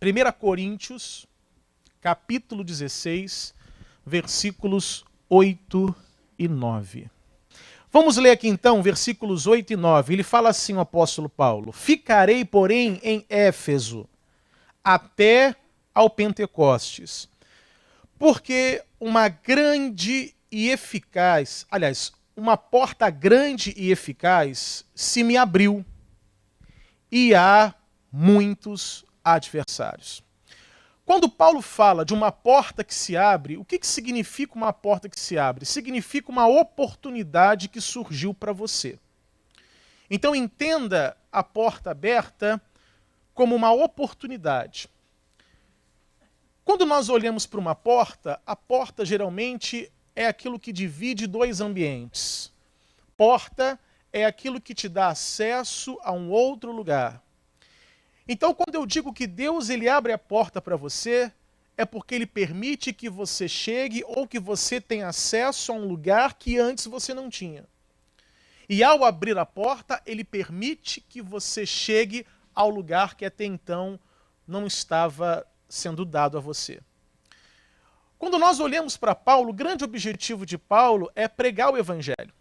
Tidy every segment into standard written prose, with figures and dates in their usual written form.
1 Coríntios, capítulo 16, versículos 8 e 9. Vamos ler aqui então versículos 8 e 9. Ele fala assim, o apóstolo Paulo: Ficarei, porém, em Éfeso, até ao Pentecostes, porque uma grande e eficaz, uma porta grande e eficaz se me abriu, e há muitos adversários. Quando Paulo fala de uma porta que se abre, o que significa uma porta que se abre? Significa uma oportunidade que surgiu para você. Então entenda a porta aberta como uma oportunidade. Quando nós olhamos para uma porta, a porta geralmente é aquilo que divide dois ambientes. Porta é aquilo que te dá acesso a um outro lugar. Então, quando eu digo que Deus ele abre a porta para você, é porque ele permite que você chegue ou que você tenha acesso a um lugar que antes você não tinha. E ao abrir a porta, ele permite que você chegue ao lugar que até então não estava sendo dado a você. Quando nós olhamos para Paulo, o grande objetivo de Paulo é pregar o evangelho.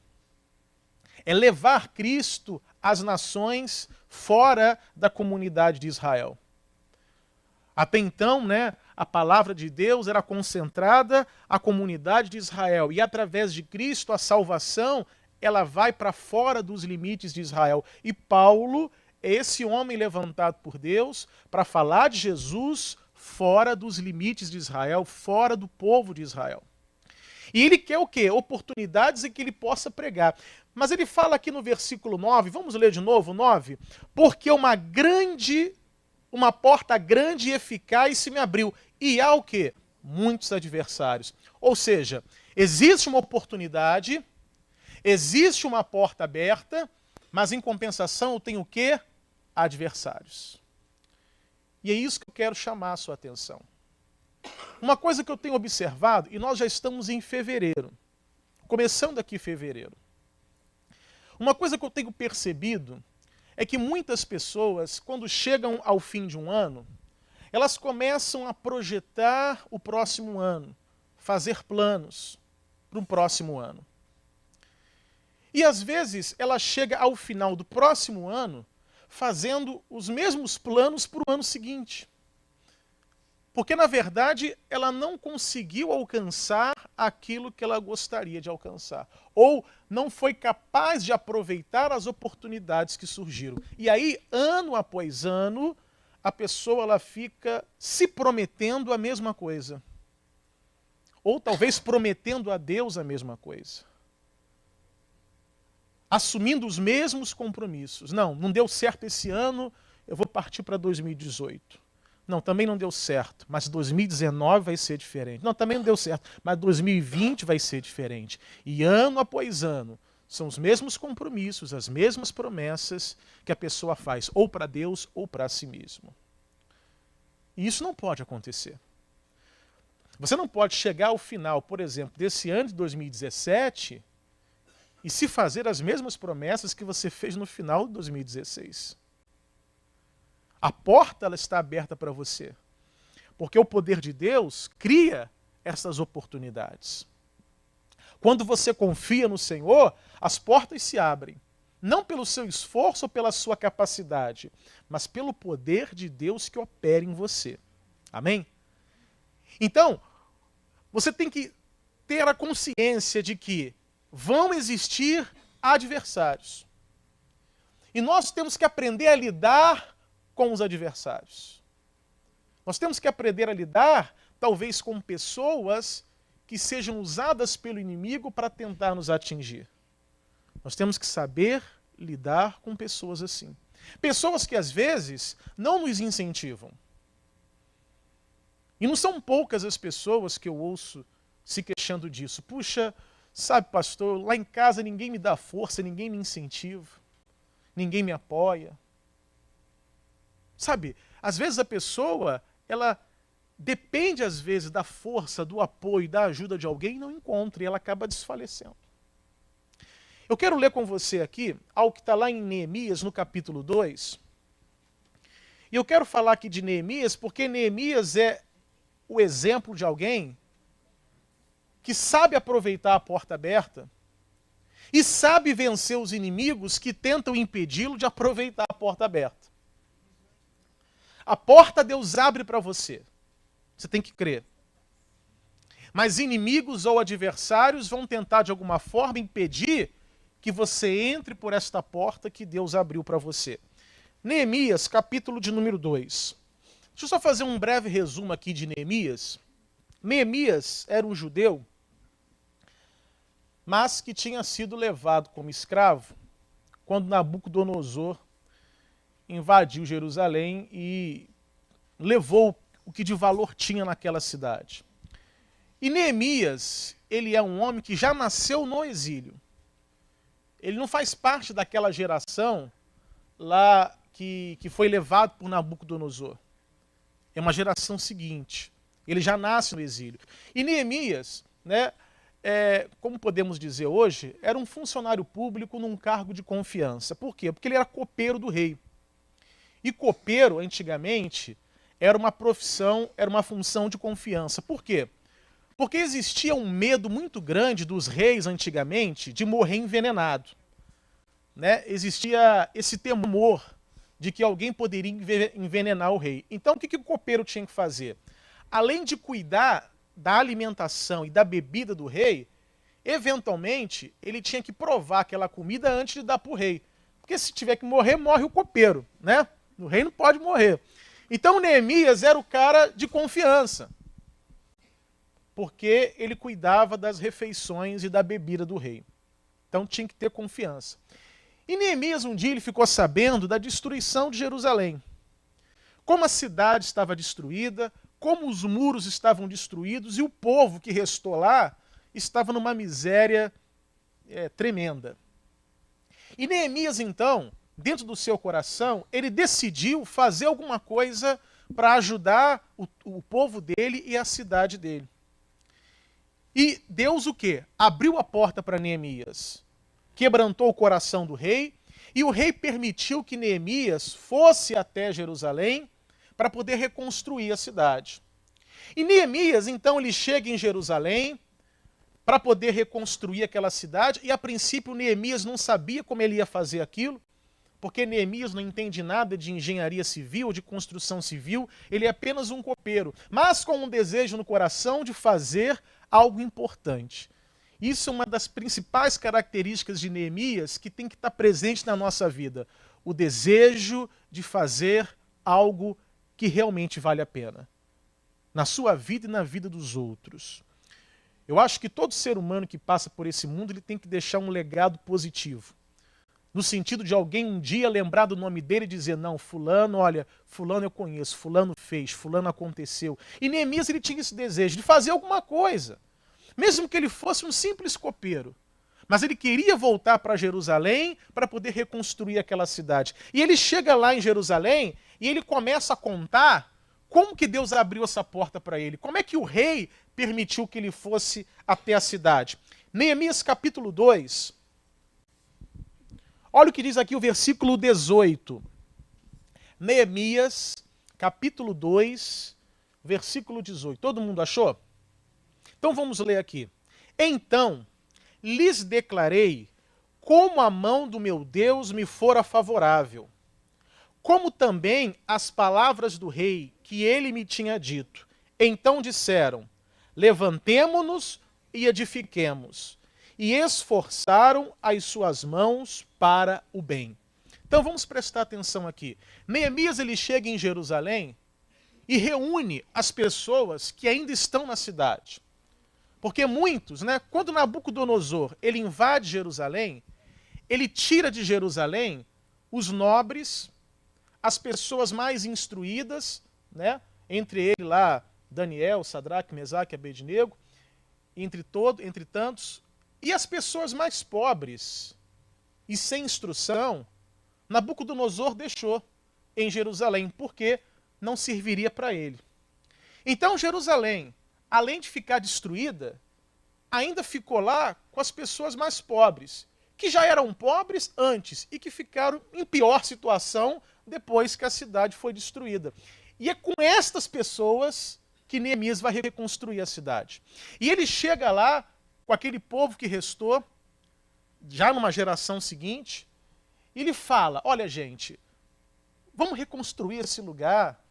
É levar Cristo às nações fora da comunidade de Israel. Até então, a palavra de Deus era concentrada à comunidade de Israel. E através de Cristo, a salvação, ela vai para fora dos limites de Israel. E Paulo é esse homem levantado por Deus para falar de Jesus fora dos limites de Israel, fora do povo de Israel. E ele quer o quê? Oportunidades em que ele possa pregar. Mas ele fala aqui no versículo 9, vamos ler de novo o 9? Porque uma porta grande e eficaz se me abriu. E há o quê? Muitos adversários. Ou seja, existe uma oportunidade, existe uma porta aberta, mas em compensação eu tenho o quê? Adversários. E é isso que eu quero chamar a sua atenção. Uma coisa que eu tenho observado, e nós já estamos em fevereiro, começando aqui fevereiro. Uma coisa que eu tenho percebido é que muitas pessoas, quando chegam ao fim de um ano, elas começam a projetar o próximo ano, fazer planos para o próximo ano. E às vezes ela chega ao final do próximo ano fazendo os mesmos planos para o ano seguinte. Porque, na verdade, ela não conseguiu alcançar aquilo que ela gostaria de alcançar. Ou não foi capaz de aproveitar as oportunidades que surgiram. E aí, ano após ano, a pessoa ela fica se prometendo a mesma coisa. Ou talvez prometendo a Deus a mesma coisa. Assumindo os mesmos compromissos. Não deu certo esse ano, eu vou partir para 2018. Não, também não deu certo, mas 2019 vai ser diferente. Não, também não deu certo, mas 2020 vai ser diferente. E ano após ano, são os mesmos compromissos, as mesmas promessas que a pessoa faz, ou para Deus ou para si mesmo. E isso não pode acontecer. Você não pode chegar ao final, por exemplo, desse ano de 2017 e se fazer as mesmas promessas que você fez no final de 2016. A porta ela está aberta para você. Porque o poder de Deus cria essas oportunidades. Quando você confia no Senhor, as portas se abrem. Não pelo seu esforço ou pela sua capacidade, mas pelo poder de Deus que opera em você. Amém? Então, você tem que ter a consciência de que vão existir adversários. E nós temos que aprender a lidar com os adversários. Nós temos que aprender a lidar, talvez, com pessoas que sejam usadas pelo inimigo para tentar nos atingir. Nós temos que saber lidar com pessoas assim. Pessoas que, às vezes, não nos incentivam. E não são poucas as pessoas que eu ouço se queixando disso. Puxa, sabe, pastor, lá em casa ninguém me dá força, ninguém me incentiva, ninguém me apoia. Sabe, às vezes a pessoa, ela depende às vezes da força, do apoio, da ajuda de alguém e não encontra, e ela acaba desfalecendo. Eu quero ler com você aqui algo que está lá em Neemias, no capítulo 2. E eu quero falar aqui de Neemias porque Neemias é o exemplo de alguém que sabe aproveitar a porta aberta e sabe vencer os inimigos que tentam impedi-lo de aproveitar a porta aberta. A porta Deus abre para você. Você tem que crer. Mas inimigos ou adversários vão tentar de alguma forma impedir que você entre por esta porta que Deus abriu para você. Neemias, capítulo de número 2. Deixa eu só fazer um breve resumo aqui de Neemias. Neemias era um judeu, mas que tinha sido levado como escravo quando Nabucodonosor invadiu Jerusalém e levou o que de valor tinha naquela cidade. E Neemias, ele é um homem que já nasceu no exílio. Ele não faz parte daquela geração lá que foi levado por Nabucodonosor. É uma geração seguinte. Ele já nasce no exílio. E Neemias, né, como podemos dizer hoje, era um funcionário público num cargo de confiança. Por quê? Porque ele era copeiro do rei. E copeiro, antigamente, era uma profissão, era uma função de confiança. Por quê? Porque existia um medo muito grande dos reis antigamente de morrer envenenado. Né? Existia esse temor de que alguém poderia envenenar o rei. Então o que o copeiro tinha que fazer? Além de cuidar da alimentação e da bebida do rei, eventualmente ele tinha que provar aquela comida antes de dar para o rei. Porque se tiver que morrer, morre o copeiro. Né? O rei não pode morrer. Então Neemias era o cara de confiança, porque ele cuidava das refeições e da bebida do rei. Então tinha que ter confiança. E Neemias um dia ele ficou sabendo da destruição de Jerusalém. Como a cidade estava destruída, como os muros estavam destruídos e o povo que restou lá estava numa miséria tremenda. E Neemias então, dentro do seu coração, ele decidiu fazer alguma coisa para ajudar o povo dele e a cidade dele. E Deus o quê? Abriu a porta para Neemias, quebrantou o coração do rei, e o rei permitiu que Neemias fosse até Jerusalém para poder reconstruir a cidade. E Neemias, então, ele chega em Jerusalém para poder reconstruir aquela cidade, e a princípio Neemias não sabia como ele ia fazer aquilo, porque Neemias não entende nada de engenharia civil, de construção civil, ele é apenas um copeiro, mas com um desejo no coração de fazer algo importante. Isso é uma das principais características de Neemias que tem que estar presente na nossa vida. O desejo de fazer algo que realmente vale a pena. Na sua vida e na vida dos outros. Eu acho que todo ser humano que passa por esse mundo ele tem que deixar um legado positivo. No sentido de alguém um dia lembrar do nome dele e dizer, não, fulano, olha, fulano eu conheço, fulano fez, fulano aconteceu. E Neemias ele tinha esse desejo de fazer alguma coisa. Mesmo que ele fosse um simples copeiro. Mas ele queria voltar para Jerusalém para poder reconstruir aquela cidade. E ele chega lá em Jerusalém e ele começa a contar como que Deus abriu essa porta para ele. Como é que o rei permitiu que ele fosse até a cidade. Neemias capítulo 2. Olha o que diz aqui o versículo 18. Neemias capítulo 2, versículo 18. Todo mundo achou? Então vamos ler aqui. Então lhes declarei como a mão do meu Deus me fora favorável, como também as palavras do rei que ele me tinha dito. Então disseram, levantemo-nos e edifiquemos. E esforçaram as suas mãos para o bem. Então vamos prestar atenção aqui. Neemias ele chega em Jerusalém e reúne as pessoas que ainda estão na cidade. Porque muitos, né, quando Nabucodonosor ele invade Jerusalém, ele tira de Jerusalém os nobres, as pessoas mais instruídas, né, entre ele lá Daniel, Sadraque, Mesaque e Abednego, entre tantos, e as pessoas mais pobres e sem instrução, Nabucodonosor deixou em Jerusalém, porque não serviria para ele. Então Jerusalém, além de ficar destruída, ainda ficou lá com as pessoas mais pobres, que já eram pobres antes e que ficaram em pior situação depois que a cidade foi destruída. E é com estas pessoas que Neemias vai reconstruir a cidade. E ele chega lá com aquele povo que restou, já numa geração seguinte, e ele fala, olha gente, vamos reconstruir esse lugar,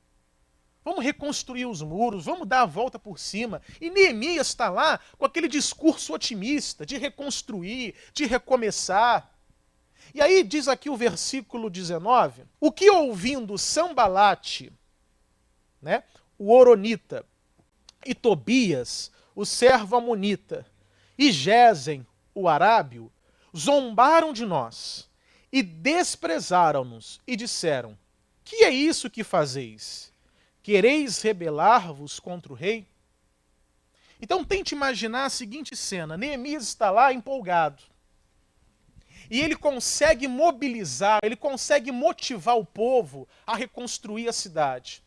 vamos reconstruir os muros, vamos dar a volta por cima. E Neemias está lá com aquele discurso otimista de reconstruir, de recomeçar. E aí diz aqui o versículo 19, o que ouvindo Sambalate, né, o Horonita, e Tobias, o servo amonita, e Gesem, o arábio, zombaram de nós e desprezaram-nos e disseram, que é isso que fazeis? Quereis rebelar-vos contra o rei? Então tente imaginar a seguinte cena, Neemias está lá empolgado, e ele consegue mobilizar, ele consegue motivar o povo a reconstruir a cidade.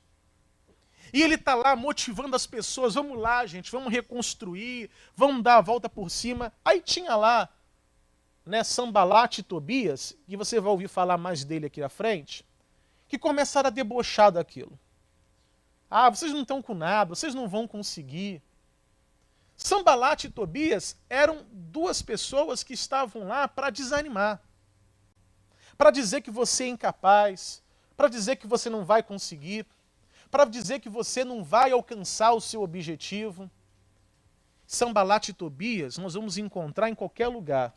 E ele está lá motivando as pessoas, vamos lá gente, vamos reconstruir, vamos dar a volta por cima. Aí tinha lá, né, Sambalate e Tobias, que você vai ouvir falar mais dele aqui à frente, que começaram a debochar daquilo. Ah, vocês não estão com nada, vocês não vão conseguir. Sambalate e Tobias eram duas pessoas que estavam lá para desanimar, para dizer que você é incapaz, para dizer que você não vai conseguir, para dizer que você não vai alcançar o seu objetivo. Sambalate e Tobias nós vamos encontrar em qualquer lugar.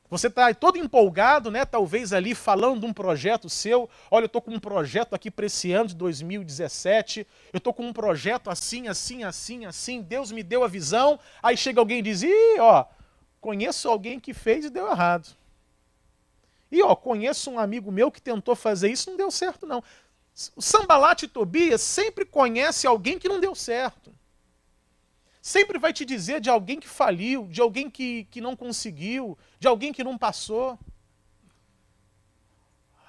Você está todo empolgado, né? Talvez ali falando de um projeto seu. Olha, eu estou com um projeto aqui para esse ano de 2017. Eu estou com um projeto assim, assim, assim, assim. Deus me deu a visão. Aí chega alguém e diz, ih, ó, conheço alguém que fez e deu errado. E ó, conheço um amigo meu que tentou fazer isso e não deu certo não. O Sambalate e Tobias sempre conhece alguém que não deu certo. Sempre vai te dizer de alguém que faliu, de alguém que não conseguiu, de alguém que não passou.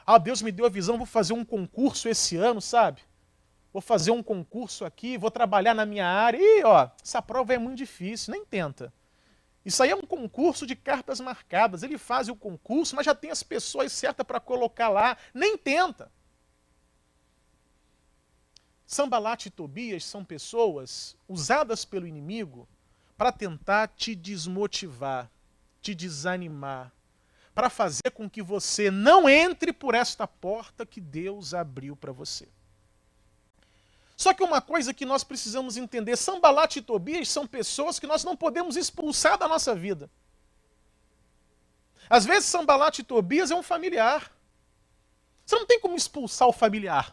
Ah, Deus me deu a visão, vou fazer um concurso esse ano, sabe? Vou fazer um concurso aqui, vou trabalhar na minha área. E, ó, essa prova é muito difícil, nem tenta. Isso aí é um concurso de cartas marcadas. Ele faz o concurso, mas já tem as pessoas certas para colocar lá. Nem tenta. Sambalate e Tobias são pessoas usadas pelo inimigo para tentar te desmotivar, te desanimar, para fazer com que você não entre por esta porta que Deus abriu para você. Só que uma coisa que nós precisamos entender, Sambalate e Tobias são pessoas que nós não podemos expulsar da nossa vida. Às vezes Sambalate e Tobias é um familiar. Você não tem como expulsar o familiar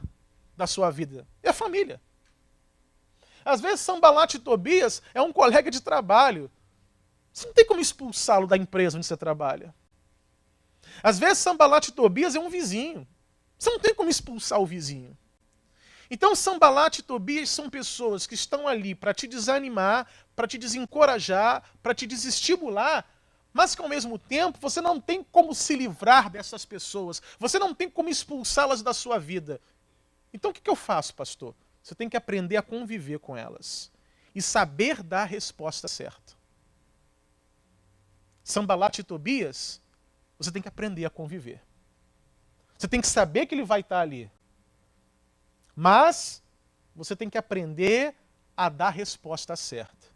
da sua vida. É a família. Às vezes Sambalate e Tobias é um colega de trabalho. Você não tem como expulsá-lo da empresa onde você trabalha. Às vezes Sambalate e Tobias é um vizinho. Você não tem como expulsar o vizinho. Então Sambalate e Tobias são pessoas que estão ali para te desanimar, para te desencorajar, para te desestimular, mas que ao mesmo tempo você não tem como se livrar dessas pessoas. Você não tem como expulsá-las da sua vida. Então o que eu faço, pastor? Você tem que aprender a conviver com elas e saber dar a resposta certa. Sambalate e Tobias, você tem que aprender a conviver. Você tem que saber que ele vai estar ali. Mas você tem que aprender a dar a resposta certa.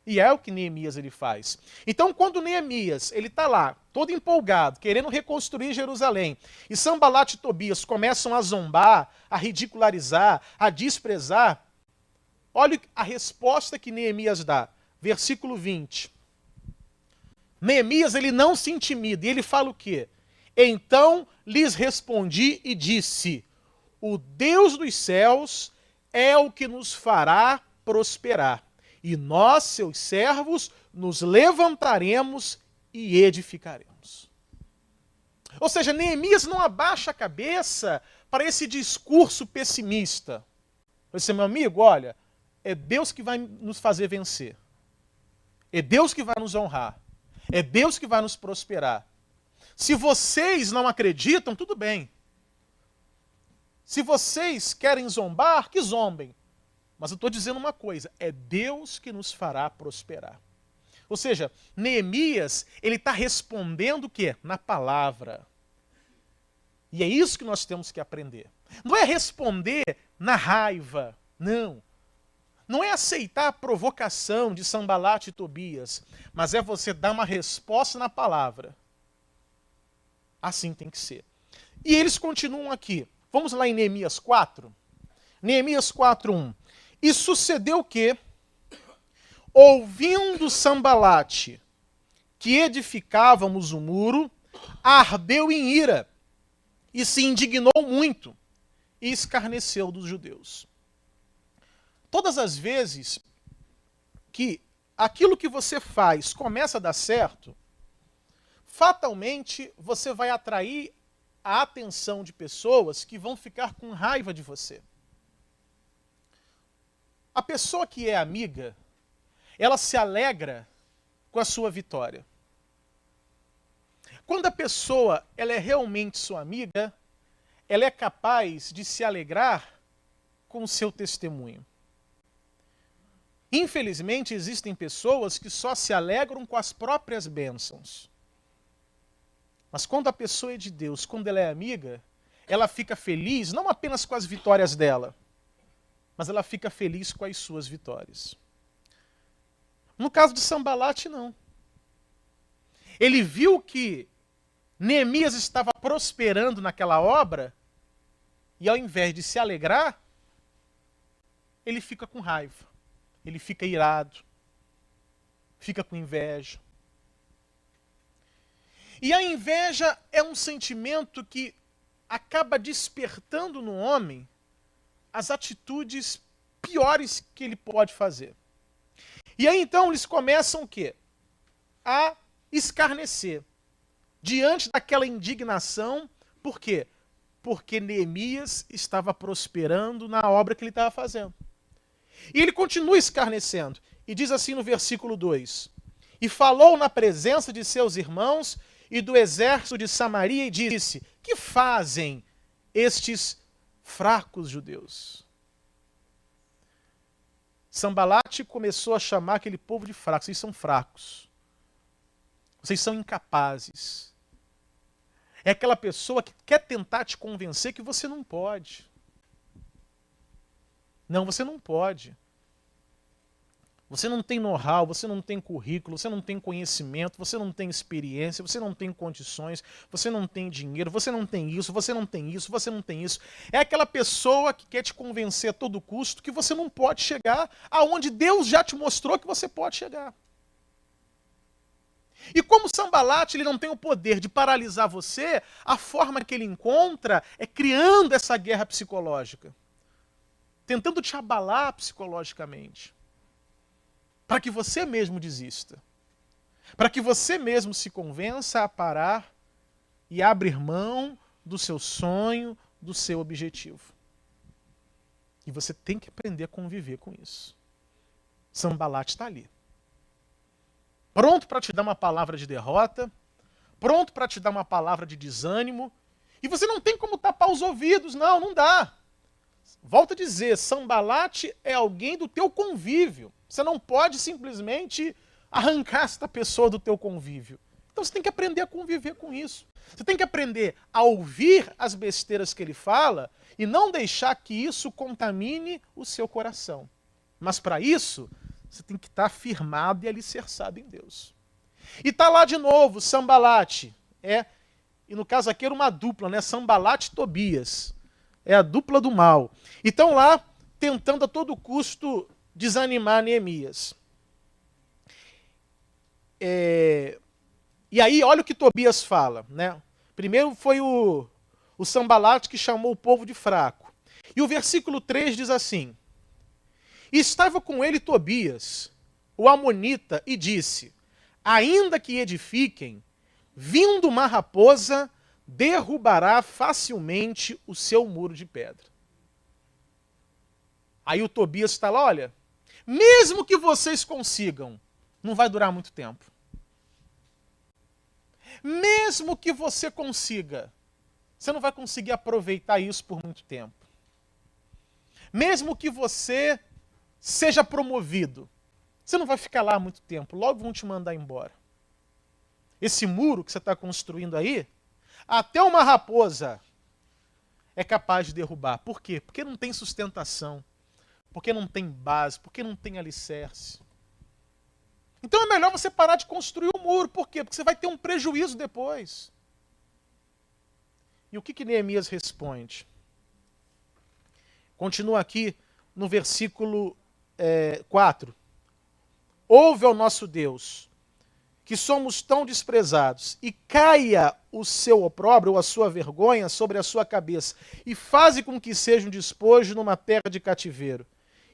E é o que Neemias ele faz. Então, quando Neemias ele está lá, todo empolgado, querendo reconstruir Jerusalém, e Sambalate e Tobias começam a zombar, a ridicularizar, a desprezar, olha a resposta que Neemias dá. Versículo 20. Neemias ele não se intimida, e ele fala o quê? Então lhes respondi e disse, o Deus dos céus é o que nos fará prosperar. E nós, seus servos, nos levantaremos e edificaremos. Ou seja, Neemias não abaixa a cabeça para esse discurso pessimista. Ele disse, meu amigo, olha, é Deus que vai nos fazer vencer. É Deus que vai nos honrar. É Deus que vai nos prosperar. Se vocês não acreditam, tudo bem. Se vocês querem zombar, que zombem. Mas eu estou dizendo uma coisa, é Deus que nos fará prosperar. Ou seja, Neemias, ele está respondendo o quê? Na palavra. E é isso que nós temos que aprender. Não é responder na raiva, não. Não é aceitar a provocação de Sanbalate e Tobias, mas é você dar uma resposta na palavra. Assim tem que ser. E eles continuam aqui. Vamos lá em Neemias 4. Neemias 4:1. E sucedeu que, ouvindo Sanbalate que edificávamos o muro, ardeu em ira e se indignou muito e escarneceu dos judeus. Todas as vezes que aquilo que você faz começa a dar certo, fatalmente você vai atrair a atenção de pessoas que vão ficar com raiva de você. A pessoa que é amiga, ela se alegra com a sua vitória. Quando a pessoa ela é realmente sua amiga, ela é capaz de se alegrar com o seu testemunho. Infelizmente, existem pessoas que só se alegram com as próprias bênçãos. Mas quando a pessoa é de Deus, quando ela é amiga, ela fica feliz não apenas com as vitórias dela, mas ela fica feliz com as suas vitórias. No caso de Sanbalate, não. Ele viu que Neemias estava prosperando naquela obra, e ao invés de se alegrar, ele fica com raiva. Ele fica irado, fica com inveja. E a inveja é um sentimento que acaba despertando no homem as atitudes piores que ele pode fazer. E aí então eles começam o quê? A escarnecer. Diante daquela indignação, por quê? Porque Neemias estava prosperando na obra que ele estava fazendo. E ele continua escarnecendo. E diz assim no versículo 2: E falou na presença de seus irmãos e do exército de Samaria e disse: Que fazem estes fracos judeus? Sanbalate começou a chamar aquele povo de fracos. Vocês são fracos. Vocês são incapazes. É aquela pessoa que quer tentar te convencer que você não pode. Não, você não pode. Você não tem know-how, você não tem currículo, você não tem conhecimento, você não tem experiência, você não tem condições, você não tem dinheiro, você não tem isso, você não tem isso, você não tem isso. É aquela pessoa que quer te convencer a todo custo que você não pode chegar aonde Deus já te mostrou que você pode chegar. E como Sanbalate ele não tem o poder de paralisar você, a forma que ele encontra é criando essa guerra psicológica. Tentando te abalar psicologicamente. Para que você mesmo desista. Para que você mesmo se convença a parar e abrir mão do seu sonho, do seu objetivo. E você tem que aprender a conviver com isso. Sanbalate está ali. Pronto para te dar uma palavra de derrota, pronto para te dar uma palavra de desânimo, e você não tem como tapar os ouvidos, não dá. Volto a dizer, Sanbalate é alguém do teu convívio. Você não pode simplesmente arrancar esta pessoa do teu convívio. Então você tem que aprender a conviver com isso. Você tem que aprender a ouvir as besteiras que ele fala e não deixar que isso contamine o seu coração. Mas para isso, você tem que estar firmado e alicerçado em Deus. E está lá de novo, Sanbalate. E no caso aqui era uma dupla, né? Sanbalate e Tobias. É a dupla do mal. E estão lá tentando a todo custo desanimar Neemias. E aí, olha o que Tobias fala, né? Primeiro foi o Sanbalate que chamou o povo de fraco. E o versículo 3 diz assim: E estava com ele Tobias, o amonita, e disse: Ainda que edifiquem, vindo uma raposa, derrubará facilmente o seu muro de pedra. Aí o Tobias está lá, olha, mesmo que vocês consigam, não vai durar muito tempo. Mesmo que você consiga, você não vai conseguir aproveitar isso por muito tempo. Mesmo que você seja promovido, você não vai ficar lá muito tempo, logo vão te mandar embora. Esse muro que você está construindo aí, até uma raposa é capaz de derrubar. Por quê? Porque não tem sustentação, porque não tem base, porque não tem alicerce. Então é melhor você parar de construir o muro. Por quê? Porque você vai ter um prejuízo depois. E o que Neemias responde? Continua aqui no versículo 4. Ouve ao nosso Deus, que somos tão desprezados, e caia o seu opróbrio ou a sua vergonha sobre a sua cabeça, e faze com que seja um despojo numa terra de cativeiro,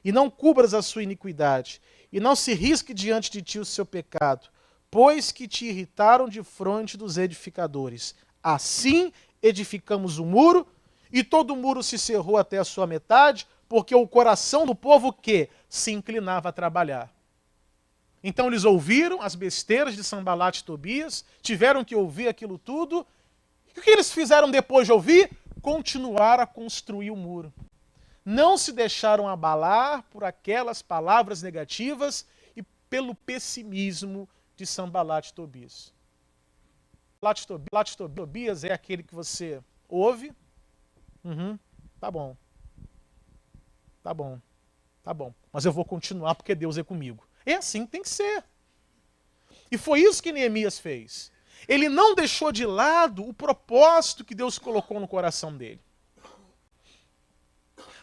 e não cubras a sua iniquidade, e não se risque diante de ti o seu pecado, pois que te irritaram de fronte dos edificadores. Assim edificamos o muro, e todo o muro se cerrou até a sua metade, porque o coração do povo que se inclinava a trabalhar. Então eles ouviram as besteiras de Sanbalat e Tobias, tiveram que ouvir aquilo tudo. E o que eles fizeram depois de ouvir? Continuaram a construir o muro. Não se deixaram abalar por aquelas palavras negativas e pelo pessimismo de Sanbalat e Tobias. Sanbalat e Tobias é aquele que você ouve. Tá bom. Tá bom. Tá bom. Mas eu vou continuar porque Deus é comigo. É assim que tem que ser. E foi isso que Neemias fez. Ele não deixou de lado o propósito que Deus colocou no coração dele.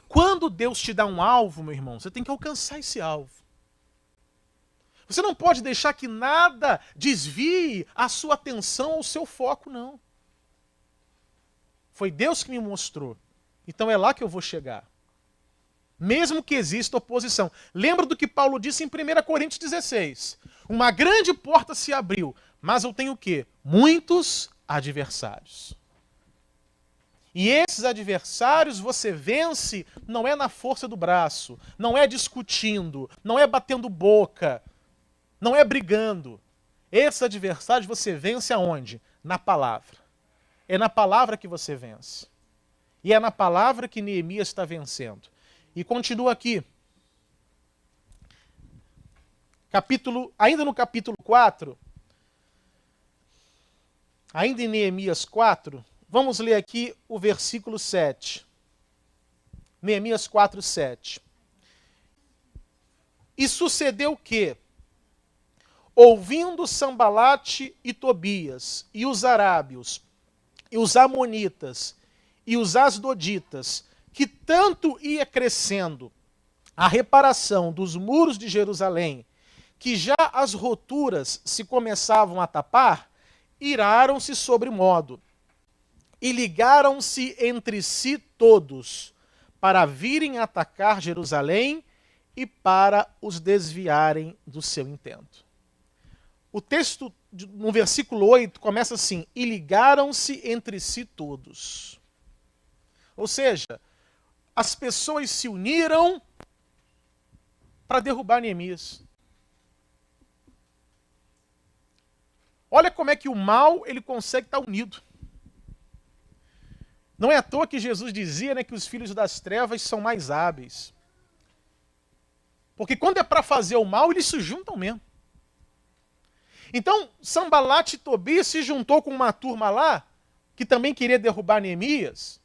Quando Deus te dá um alvo, meu irmão, você tem que alcançar esse alvo. Você não pode deixar que nada desvie a sua atenção ou o seu foco, não. Foi Deus que me mostrou. Então é lá que eu vou chegar. Mesmo que exista oposição. Lembra do que Paulo disse em 1 Coríntios 16. Uma grande porta se abriu, mas eu tenho o quê? Muitos adversários. E esses adversários você vence não é na força do braço, não é discutindo, não é batendo boca, não é brigando. Esses adversários você vence aonde? Na palavra. É na palavra que você vence. E é na palavra que Neemias está vencendo. E continua aqui. Ainda no capítulo 4, ainda em Neemias 4, vamos ler aqui o versículo 7. Neemias 4, 7. E sucedeu que, ouvindo Sanbalate e Tobias, e os arábios, e os amonitas, e os asdoditas, que tanto ia crescendo a reparação dos muros de Jerusalém, que já as roturas se começavam a tapar, iraram-se sobremodo, e ligaram-se entre si todos, para virem atacar Jerusalém e para os desviarem do seu intento. O texto, no versículo 8, começa assim, e ligaram-se entre si todos. Ou seja, as pessoas se uniram para derrubar Neemias. Olha como é que o mal ele consegue estar unido. Não é à toa que Jesus dizia, né, que os filhos das trevas são mais hábeis. Porque quando é para fazer o mal, eles se juntam mesmo. Então, Sanbalat e Tobias se juntou com uma turma lá, que também queria derrubar Neemias.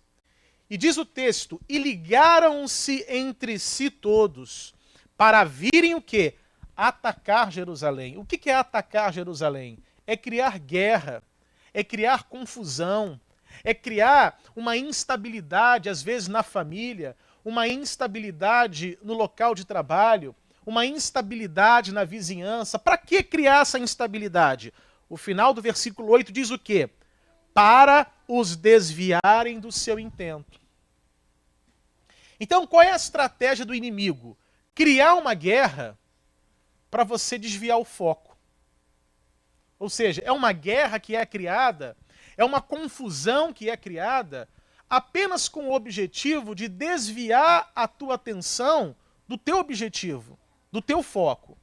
E diz o texto, e ligaram-se entre si todos, para virem o quê? Atacar Jerusalém. O que é atacar Jerusalém? É criar guerra, é criar confusão, é criar uma instabilidade, às vezes na família, uma instabilidade no local de trabalho, uma instabilidade na vizinhança. Para que criar essa instabilidade? O final do versículo 8 diz o quê? Para os desviarem do seu intento. Então, qual é a estratégia do inimigo? Criar uma guerra para você desviar o foco. Ou seja, é uma guerra que é criada, é uma confusão que é criada apenas com o objetivo de desviar a tua atenção do teu objetivo, do teu foco.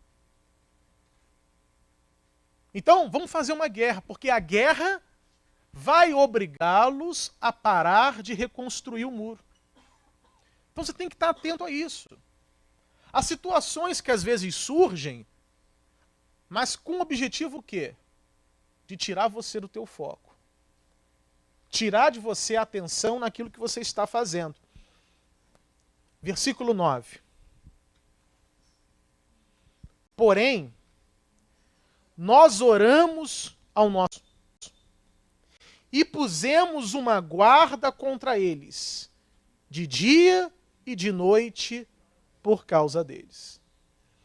Então, vamos fazer uma guerra, porque a guerra vai obrigá-los a parar de reconstruir o muro. Então você tem que estar atento a isso. Há situações que às vezes surgem, mas com o objetivo o quê? De tirar você do teu foco. tirar de você a atenção naquilo que você está fazendo. Versículo 9. Porém, nós oramos ao nosso e pusemos uma guarda contra eles, de dia e de noite, por causa deles.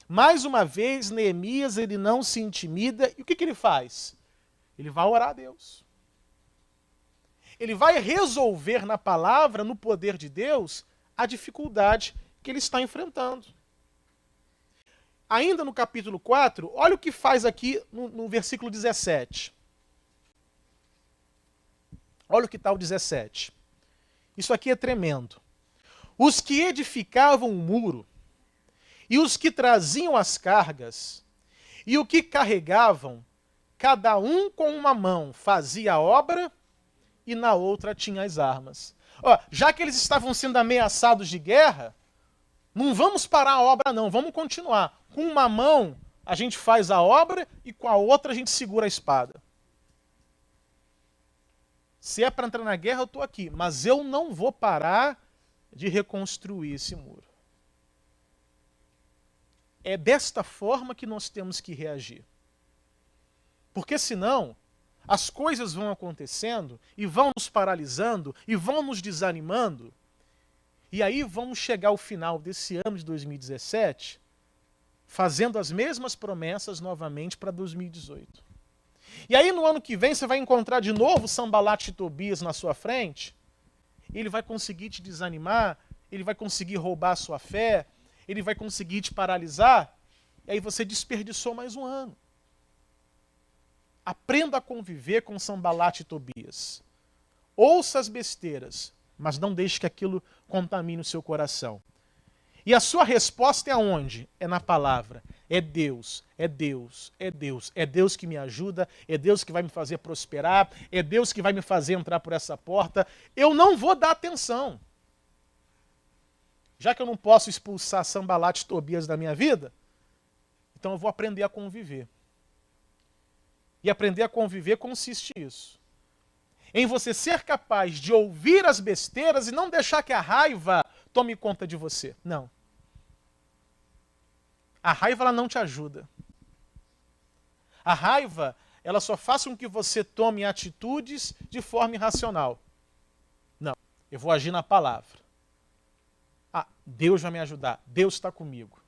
Mais uma vez, Neemias, ele não se intimida. E o que ele faz? Ele vai orar a Deus. Ele vai resolver na palavra, no poder de Deus, a dificuldade que ele está enfrentando. Ainda no capítulo 4, olha o que faz aqui no versículo 17. Olha o que está o 17. Isso aqui é tremendo. Os que edificavam o muro, e os que traziam as cargas, e o que carregavam, cada um com uma mão fazia a obra, e na outra tinha as armas. Ó, já que eles estavam sendo ameaçados de guerra, não vamos parar a obra não, vamos continuar. Com uma mão a gente faz a obra e com a outra a gente segura a espada. Se é para entrar na guerra, eu estou aqui, mas eu não vou parar de reconstruir esse muro. É desta forma que nós temos que reagir. Porque senão, as coisas vão acontecendo e vão nos paralisando e vão nos desanimando. E aí vamos chegar ao final desse ano de 2017 fazendo as mesmas promessas novamente para 2018. E aí no ano que vem você vai encontrar de novo Sanbalat e Tobias na sua frente. Ele vai conseguir te desanimar, ele vai conseguir roubar a sua fé, ele vai conseguir te paralisar, e aí você desperdiçou mais um ano. Aprenda a conviver com Sanbalat e Tobias. Ouça as besteiras, mas não deixe que aquilo contamine o seu coração. E a sua resposta é aonde? É na palavra. É Deus, é Deus, é Deus. É Deus que me ajuda, é Deus que vai me fazer prosperar, é Deus que vai me fazer entrar por essa porta. Eu não vou dar atenção. Já que eu não posso expulsar Sanbalat e Tobias da minha vida, então eu vou aprender a conviver. E aprender a conviver consiste nisso. Em você ser capaz de ouvir as besteiras e não deixar que a raiva tome conta de você. Não. A raiva ela não te ajuda. A raiva ela só faz com que você tome atitudes de forma irracional. Não. Eu vou agir na palavra. Ah, Deus vai me ajudar. Deus está comigo.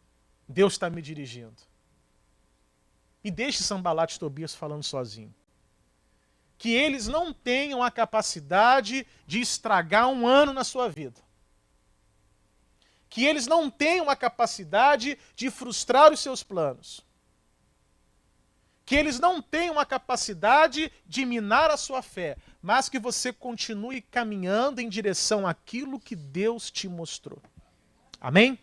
Deus está me dirigindo. E deixe Sanbalat e Tobias falando sozinho. Que eles não tenham a capacidade de estragar um ano na sua vida. Que eles não tenham a capacidade de frustrar os seus planos. Que eles não tenham a capacidade de minar a sua fé, mas que você continue caminhando em direção àquilo que Deus te mostrou. Amém?